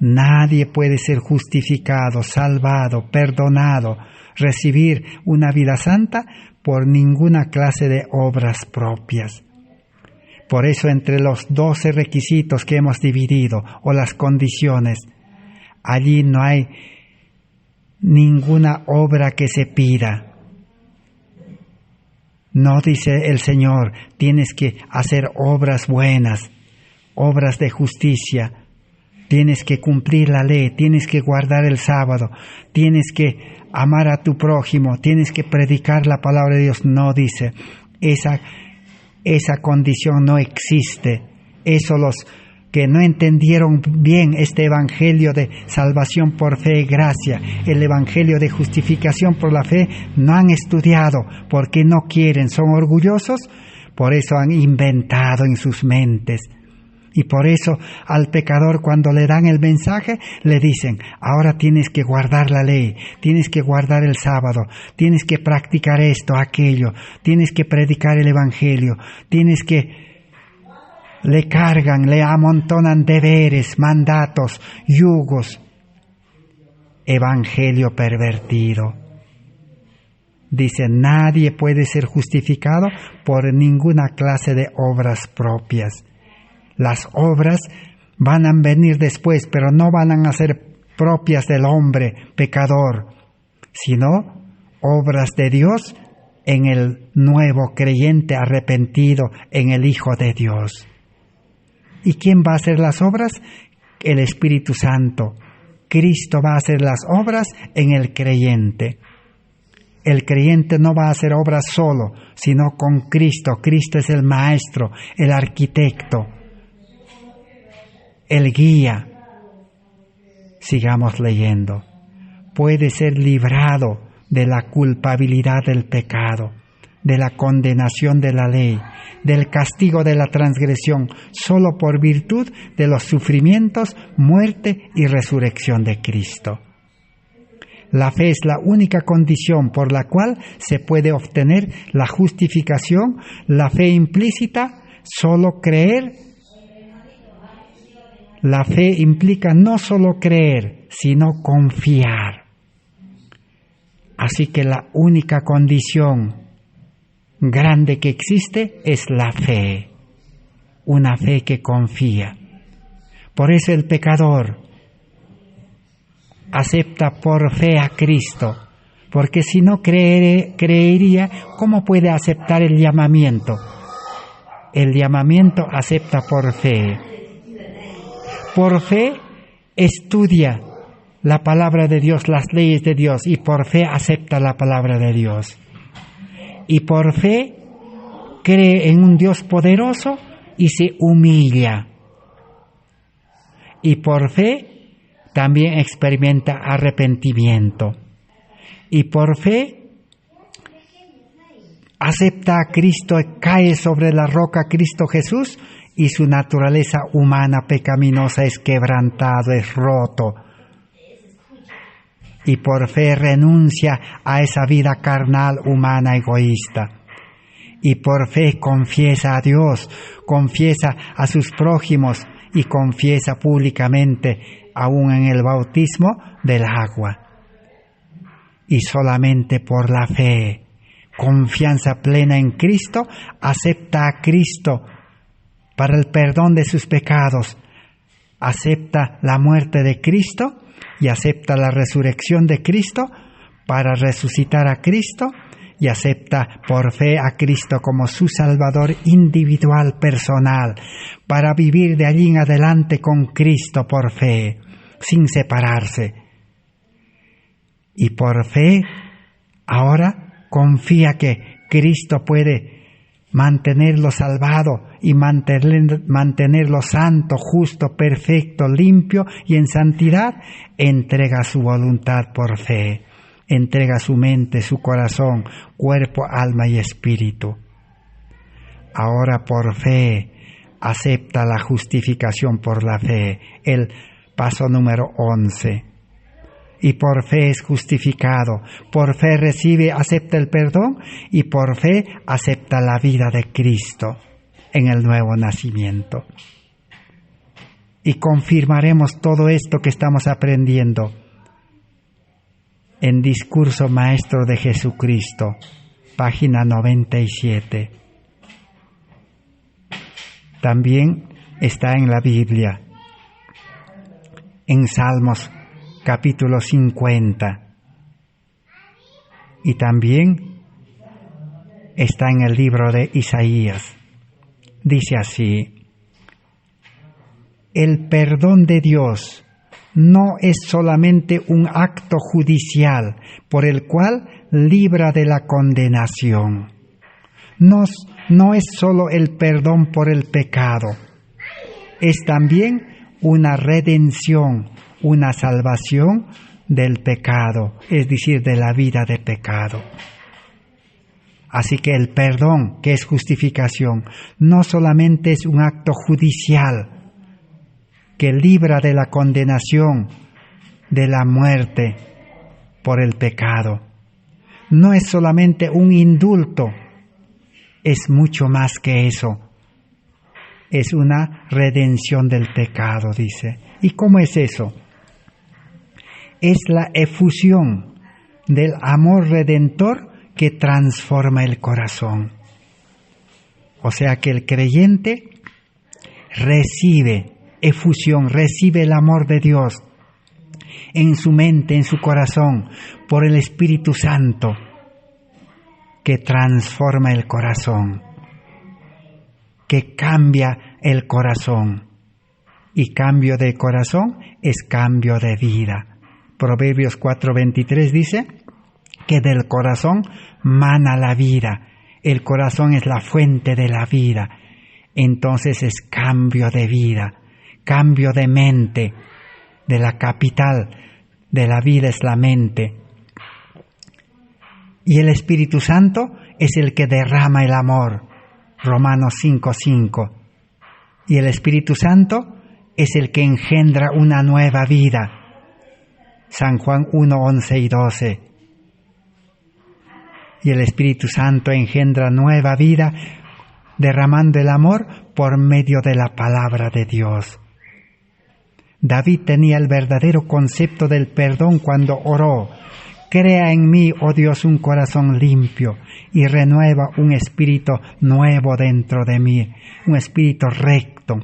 Nadie puede ser justificado, salvado, perdonado, recibir una vida santa por ninguna clase de obras propias. Por eso entre los 12 requisitos que hemos dividido, o las condiciones, allí no hay ninguna obra que se pida. No dice el Señor, tienes que hacer obras buenas, obras de justicia, tienes que cumplir la ley, tienes que guardar el sábado, tienes que amar a tu prójimo, tienes que predicar la palabra de Dios. No dice, esa condición no existe. Eso los que no entendieron bien este evangelio de salvación por fe y gracia, el evangelio de justificación por la fe, no han estudiado porque no quieren, son orgullosos, por eso han inventado en sus mentes. Y por eso al pecador, cuando le dan el mensaje, le dicen, ahora tienes que guardar la ley, tienes que guardar el sábado, tienes que practicar esto, aquello, tienes que predicar el evangelio, tienes que... Le cargan, le amontonan deberes, mandatos, yugos. Evangelio pervertido. Dice, nadie puede ser justificado por ninguna clase de obras propias. Las obras van a venir después, pero no van a ser propias del hombre pecador, sino obras de Dios en el nuevo creyente arrepentido, en el Hijo de Dios. ¿Y quién va a hacer las obras? El Espíritu Santo. Cristo va a hacer las obras en el creyente. El creyente no va a hacer obras solo, sino con Cristo. Cristo es el maestro, el arquitecto, el guía. Sigamos leyendo. Puede ser librado de la culpabilidad del pecado, de la condenación de la ley, del castigo de la transgresión, solo por virtud de los sufrimientos, muerte y resurrección de Cristo. La fe es la única condición por la cual se puede obtener la justificación. La fe implícita, solo creer. La fe implica no solo creer, sino confiar. Así que la única condición grande que existe es la fe, una fe que confía. Por eso el pecador acepta por fe a Cristo, porque si no creería, ¿cómo puede aceptar el llamamiento? El llamamiento acepta por fe. Por fe estudia la palabra de Dios, las leyes de Dios, y por fe acepta la palabra de Dios. Y por fe cree en un Dios poderoso y se humilla. Y por fe también experimenta arrepentimiento. Y por fe acepta a Cristo, cae sobre la roca Cristo Jesús y su naturaleza humana pecaminosa es quebrantado, es roto. Y por fe renuncia a esa vida carnal, humana, egoísta. Y por fe confiesa a Dios, confiesa a sus prójimos y confiesa públicamente, aún en el bautismo del agua. Y solamente por la fe, confianza plena en Cristo, acepta a Cristo para el perdón de sus pecados, acepta la muerte de Cristo y acepta la resurrección de Cristo para resucitar a Cristo, y acepta por fe a Cristo como su Salvador individual, personal, para vivir de allí en adelante con Cristo por fe, sin separarse. Y por fe, ahora confía que Cristo puede mantenerlo salvado y mantenerlo santo, justo, perfecto, limpio y en santidad. Entrega su voluntad por fe. Entrega su mente, su corazón, cuerpo, alma y espíritu. Ahora por fe acepta la justificación por la fe, el paso número 11. Y por fe es justificado, por fe recibe, acepta el perdón y por fe acepta la vida de Cristo en el nuevo nacimiento. Y confirmaremos todo esto que estamos aprendiendo en Discurso Maestro de Jesucristo, página 97. También está en la Biblia, en Salmos capítulo 50. Y también está en el libro de Isaías. Dice así: el perdón de Dios no es solamente un acto judicial por el cual libra de la condenación. No es solo el perdón por el pecado, es también una redención, una salvación del pecado, es decir, de la vida de pecado. Así que el perdón, que es justificación, no solamente es un acto judicial que libra de la condenación, de la muerte por el pecado. No es solamente un indulto, es mucho más que eso. Es una redención del pecado, dice. ¿Y cómo es eso? Es la efusión del amor redentor que transforma el corazón. O sea que el creyente recibe efusión, recibe el amor de Dios en su mente, en su corazón, por el Espíritu Santo que transforma el corazón, que cambia el corazón. Y cambio de corazón es cambio de vida. Proverbios 4:23 dice que del corazón mana la vida. El corazón es la fuente de la vida. Entonces es cambio de vida, cambio de mente. De la capital de la vida es la mente. Y el Espíritu Santo es el que derrama el amor. Romanos 5:5. Y el Espíritu Santo es el que engendra una nueva vida. San Juan 1:11 y 12. Y el Espíritu Santo engendra nueva vida derramando el amor por medio de la palabra de Dios. David tenía el verdadero concepto del perdón cuando oró: crea en mí, oh Dios, un corazón limpio y renueva un espíritu nuevo dentro de mí, un espíritu recto.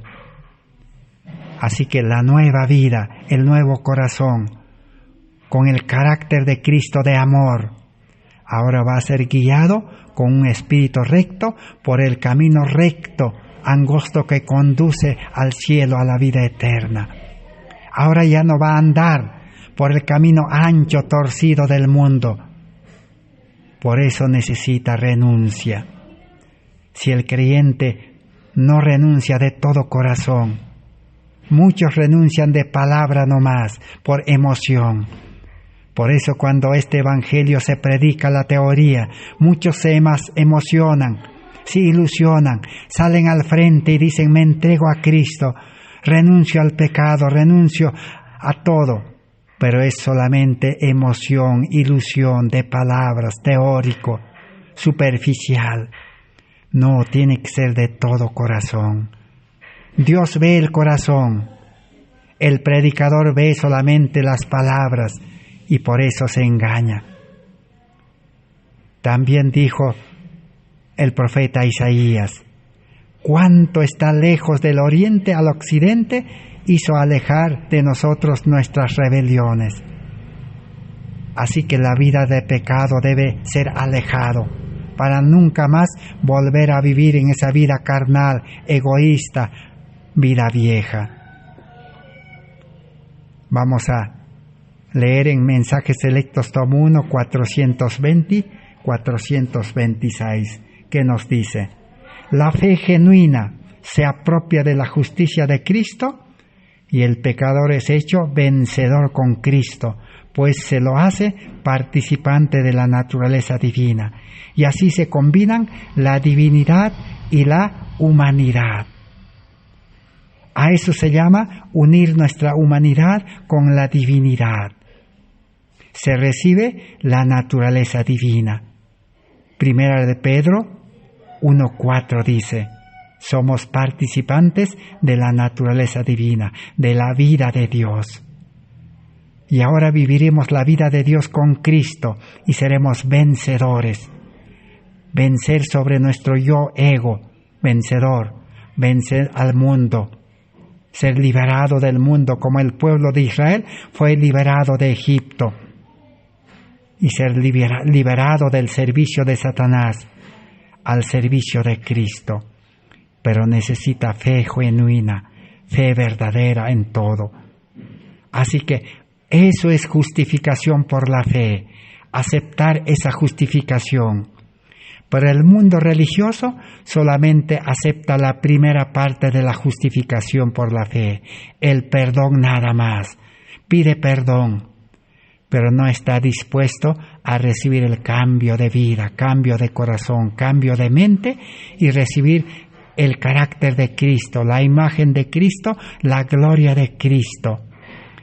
Así que la nueva vida, el nuevo corazón, con el carácter de Cristo de amor, ahora va a ser guiado con un espíritu recto por el camino recto, angosto que conduce al cielo, a la vida eterna. Ahora ya no va a andar por el camino ancho, torcido del mundo. Por eso necesita renuncia. Si el creyente no renuncia de todo corazón, muchos renuncian de palabra nomás, por emoción. Por eso cuando este evangelio se predica la teoría, muchos se emocionan, se ilusionan, salen al frente y dicen: me entrego a Cristo, renuncio al pecado, renuncio a todo. Pero es solamente emoción, ilusión de palabras, teórico, superficial. No, tiene que ser de todo corazón. Dios ve el corazón. El predicador ve solamente las palabras y por eso se engaña. También dijo el profeta Isaías: cuánto está lejos del oriente al occidente, hizo alejar de nosotros nuestras rebeliones. Así que la vida de pecado debe ser alejado para nunca más volver a vivir en esa vida carnal, egoísta, vida vieja. Vamos a leer en Mensajes Selectos tomo 1, 420-426, que nos dice: la fe genuina se apropia de la justicia de Cristo y el pecador es hecho vencedor con Cristo, pues se lo hace participante de la naturaleza divina. Y así se combinan la divinidad y la humanidad. A eso se llama unir nuestra humanidad con la divinidad. Se recibe la naturaleza divina. Primera de Pedro 1:4 dice: somos participantes de la naturaleza divina, de la vida de Dios. Y ahora viviremos la vida de Dios con Cristo y seremos vencedores. Vencer sobre nuestro yo ego, vencedor, vencer al mundo. Ser liberado del mundo como el pueblo de Israel fue liberado de Egipto. Y ser liberado del servicio de Satanás al servicio de Cristo. Pero necesita fe genuina, fe verdadera en todo. Así que eso es justificación por la fe, aceptar esa justificación. Pero el mundo religioso solamente acepta la primera parte de la justificación por la fe, el perdón nada más. Pide perdón, pero no está dispuesto a recibir el cambio de vida, cambio de corazón, cambio de mente y recibir el carácter de Cristo, la imagen de Cristo, la gloria de Cristo,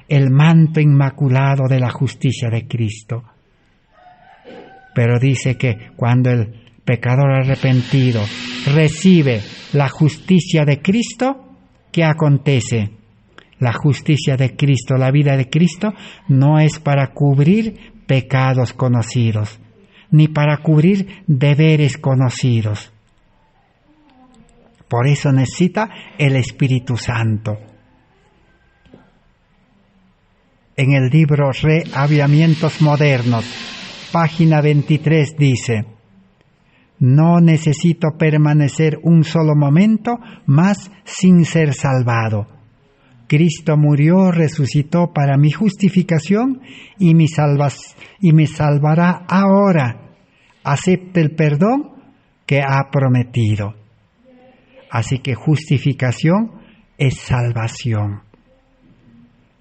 el manto inmaculado de la justicia de Cristo. Pero dice que cuando el pecador arrepentido recibe la justicia de Cristo, ¿qué acontece? La justicia de Cristo, la vida de Cristo, no es para cubrir pecados conocidos, ni para cubrir deberes conocidos. Por eso necesita el Espíritu Santo. En el libro Reavivamientos Modernos, página 23 dice: no necesito permanecer un solo momento más sin ser salvado. Cristo murió, resucitó para mi justificación y me salvará ahora. Acepte el perdón que ha prometido. Así que justificación es salvación.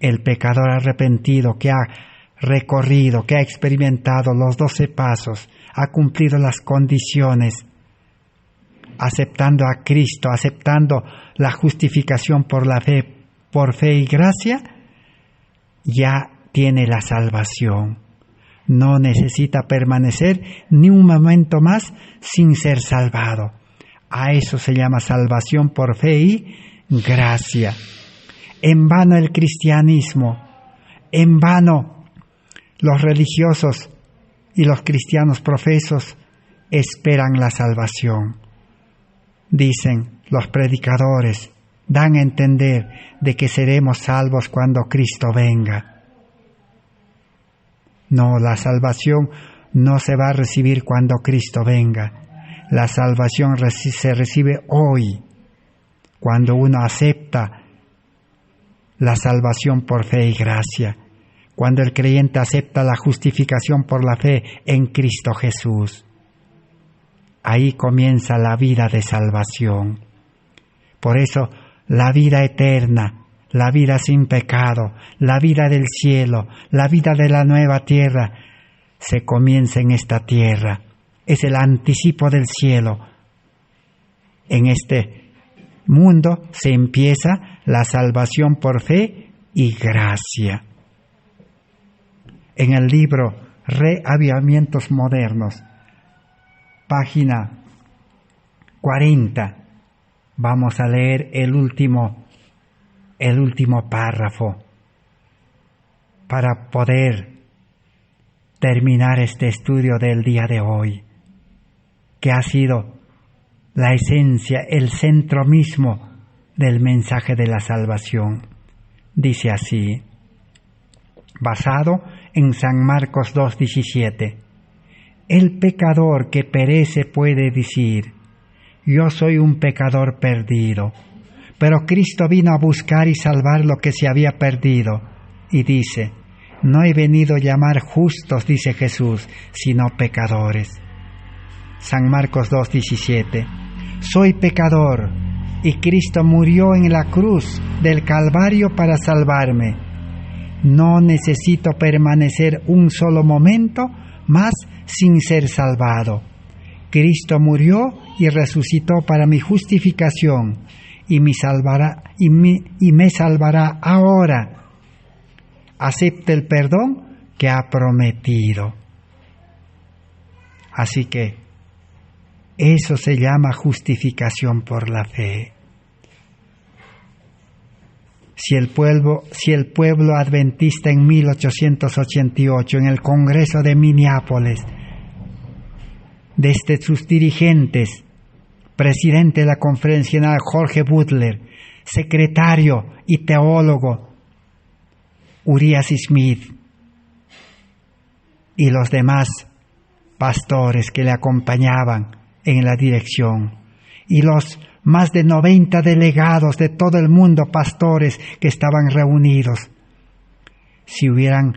El pecador arrepentido que ha recorrido, que ha experimentado los 12 pasos, ha cumplido las condiciones, aceptando a Cristo, aceptando la justificación por la fe, por fe y gracia, ya tiene la salvación. No necesita permanecer ni un momento más sin ser salvado. A eso se llama salvación por fe y gracia. En vano el cristianismo, en vano los religiosos y los cristianos profesos esperan la salvación. Dicen los predicadores, dan a entender de que seremos salvos cuando Cristo venga. No, la salvación no se va a recibir cuando Cristo venga. La salvación se recibe hoy, cuando uno acepta la salvación por fe y gracia, cuando el creyente acepta la justificación por la fe en Cristo Jesús. Ahí comienza la vida de salvación. Por eso, la vida eterna, la vida sin pecado, la vida del cielo, la vida de la nueva tierra, se comienza en esta tierra. Es el anticipo del cielo. En este mundo se empieza la salvación por fe y gracia. En el libro Reavivamientos Modernos, página 40, vamos a leer el último párrafo para poder terminar este estudio del día de hoy, que ha sido la esencia, el centro mismo del mensaje de la salvación. Dice así, basado en San Marcos 2:17, el pecador que perece puede decir, yo soy un pecador perdido, pero Cristo vino a buscar y salvar lo que se había perdido, y dice, no he venido a llamar justos, dice Jesús, sino pecadores. San Marcos 2:17, soy pecador, y Cristo murió en la cruz del Calvario para salvarme. No necesito permanecer un solo momento más sin ser salvado. Cristo murió y resucitó para mi justificación y me salvará ahora. Acepte el perdón que ha prometido. Así que eso se llama justificación por la fe. Si el pueblo adventista en 1888, en el Congreso de Minneapolis, desde sus dirigentes, presidente de la Conferencia General Jorge Butler, secretario y teólogo Urias Smith, y los demás pastores que le acompañaban en la dirección, y los más de 90 delegados de todo el mundo, pastores que estaban reunidos, si hubieran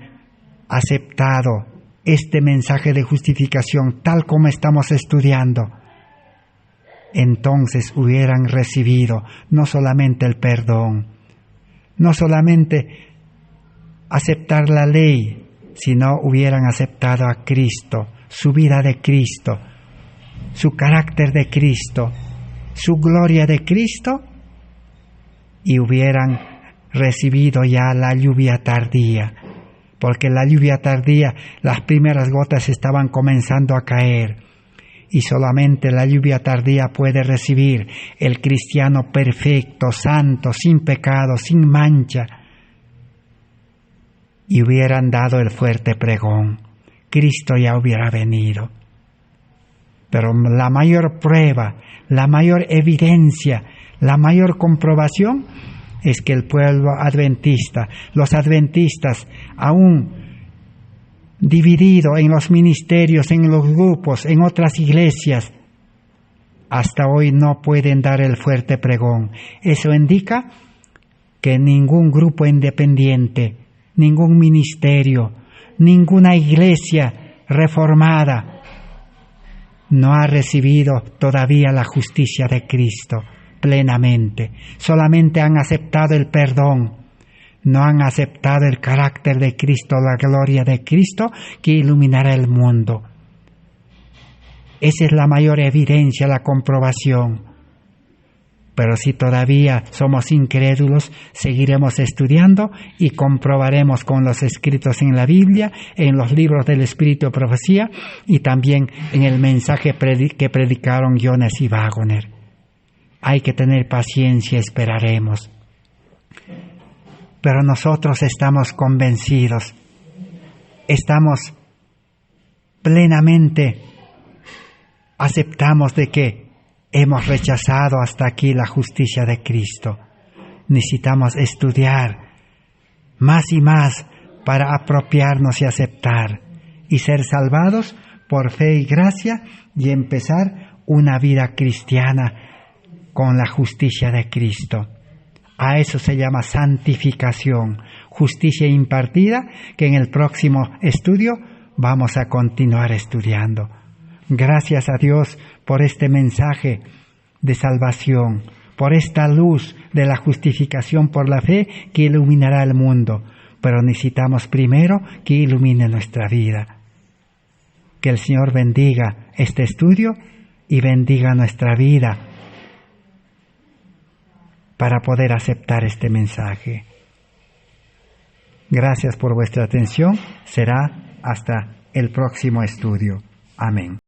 aceptado este mensaje de justificación tal como estamos estudiando, entonces hubieran recibido no solamente el perdón, no solamente aceptar la ley, sino hubieran aceptado a Cristo, su vida de Cristo, su carácter de Cristo, su gloria de Cristo, y hubieran recibido ya la lluvia tardía, porque la lluvia tardía, las primeras gotas estaban comenzando a caer, y solamente la lluvia tardía puede recibir el cristiano perfecto, santo, sin pecado, sin mancha, y hubieran dado el fuerte pregón. Cristo ya hubiera venido. Pero la mayor prueba, la mayor evidencia, la mayor comprobación es que el pueblo adventista, los adventistas, aún dividido en los ministerios, en los grupos, en otras iglesias, hasta hoy no pueden dar el fuerte pregón. Eso indica que ningún grupo independiente, ningún ministerio, ninguna iglesia reformada no ha recibido todavía la justicia de Cristo plenamente. Solamente han aceptado el perdón, no han aceptado el carácter de Cristo, la gloria de Cristo que iluminará el mundo. Esa es la mayor evidencia, la comprobación. Pero si todavía somos incrédulos, seguiremos estudiando y comprobaremos con los escritos en la Biblia, en los libros del Espíritu de Profecía y también en el mensaje que predicaron Jonas y Wagner. Hay que tener paciencia, esperaremos. Pero nosotros estamos convencidos, estamos plenamente, aceptamos de que hemos rechazado hasta aquí la justicia de Cristo. Necesitamos estudiar más y más para apropiarnos y aceptar y ser salvados por fe y gracia y empezar una vida cristiana con la justicia de Cristo. A eso se llama santificación, justicia impartida, que en el próximo estudio vamos a continuar estudiando. Gracias a Dios por este mensaje de salvación, por esta luz de la justificación por la fe que iluminará el mundo. Pero necesitamos primero que ilumine nuestra vida. Que el Señor bendiga este estudio y bendiga nuestra vida para poder aceptar este mensaje. Gracias por vuestra atención. Será hasta el próximo estudio. Amén.